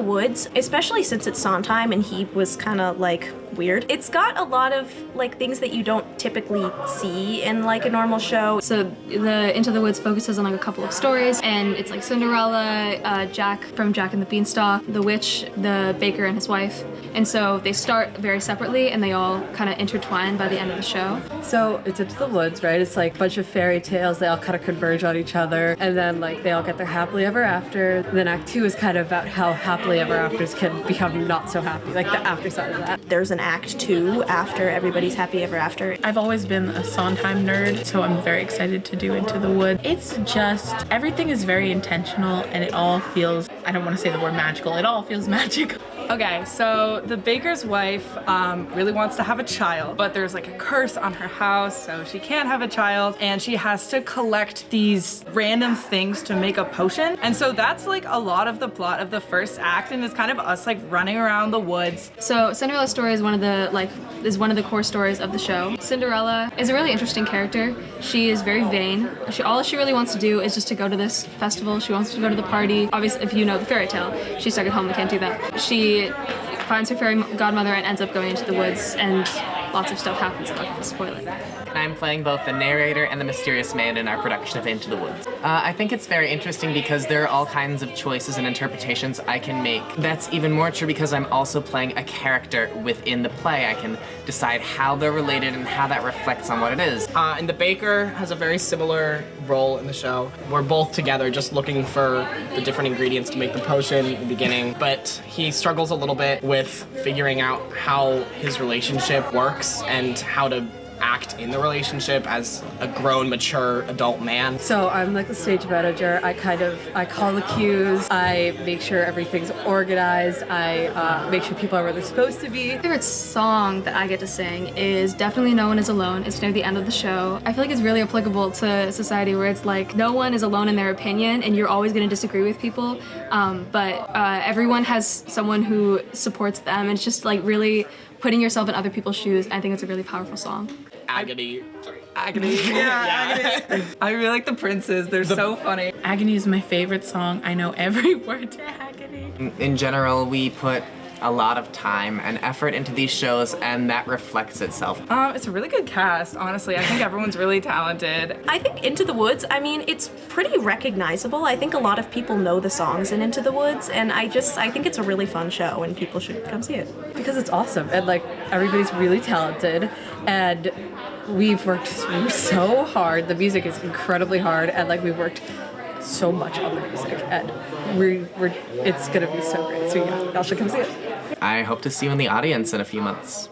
Woods, especially since it's Sondheim and he was kind of like weird, it's got a lot of like things that you don't typically see in like a normal show. So the Into the Woods focuses on like a couple of stories, and it's like Cinderella, Jack from Jack and the Beanstalk, the witch, the baker and his wife. And so they start very separately and they all kind of intertwine by the end of the show. So it's Into the Woods, right? It's like a bunch of fairy tales, they all kind of converge on each other, and then like they all get their happily ever after. And then Act 2 is kind of about how happily ever afters can become not so happy, like the after side of that. There's an Act 2 after everybody's happy ever after. I've always been a Sondheim nerd, so I'm very excited to do Into the Woods. It's just, everything is very intentional and it all feels, I don't want to say the word magical, it all feels magical. Okay, so the baker's wife really wants to have a child, but there's like a curse on her house, so she can't have a child, and she has to collect these random things to make a potion. And so that's like a lot of the plot of the first act, and it's kind of us like running around the woods. So Cinderella's story is one of the core stories of the show. Cinderella is a really interesting character. She is very vain. All she really wants to do is just to go to this festival. She wants to go to the party. Obviously, if you know the fairy tale, she's stuck at home and can't do that. She finds her fairy godmother and ends up going into the woods, and lots of stuff happens. I'm not going to spoil it. And I'm playing both the narrator and the mysterious man in our production of Into the Woods. I think it's very interesting because there are all kinds of choices and interpretations I can make. That's even more true because I'm also playing a character within the play. I can decide how they're related and how that reflects on what it is. And the baker has a very similar role in the show. We're both together just looking for the different ingredients to make the potion in the beginning, but he struggles a little bit with figuring out how his relationship works and how to act in the relationship as a grown, mature adult man. So I'm like the stage manager. I call the cues. I make sure everything's organized. I make sure people are where they're supposed to be. My favorite song that I get to sing is definitely No One Is Alone. It's near the end of the show. I feel like it's really applicable to society where it's like no one is alone in their opinion and you're always going to disagree with people, but everyone has someone who supports them, and it's just like really putting yourself in other people's shoes. I think it's a really powerful song. Agony. Agony. Yeah, Agony. I really like the princes. They're so funny. Agony is my favorite song. I know every word to Agony. In general, we put a lot of time and effort into these shows, and that reflects itself. It's a really good cast, honestly. I think everyone's really talented. I think Into the Woods, I mean, it's pretty recognizable. I think a lot of people know the songs in Into the Woods, and I think it's a really fun show and people should come see it. Because it's awesome, and like everybody's really talented, and we've worked so hard. The music is incredibly hard, and like we've worked so much on the music, and it's gonna be so great. So yeah, y'all should come see it. I hope to see you in the audience in a few months.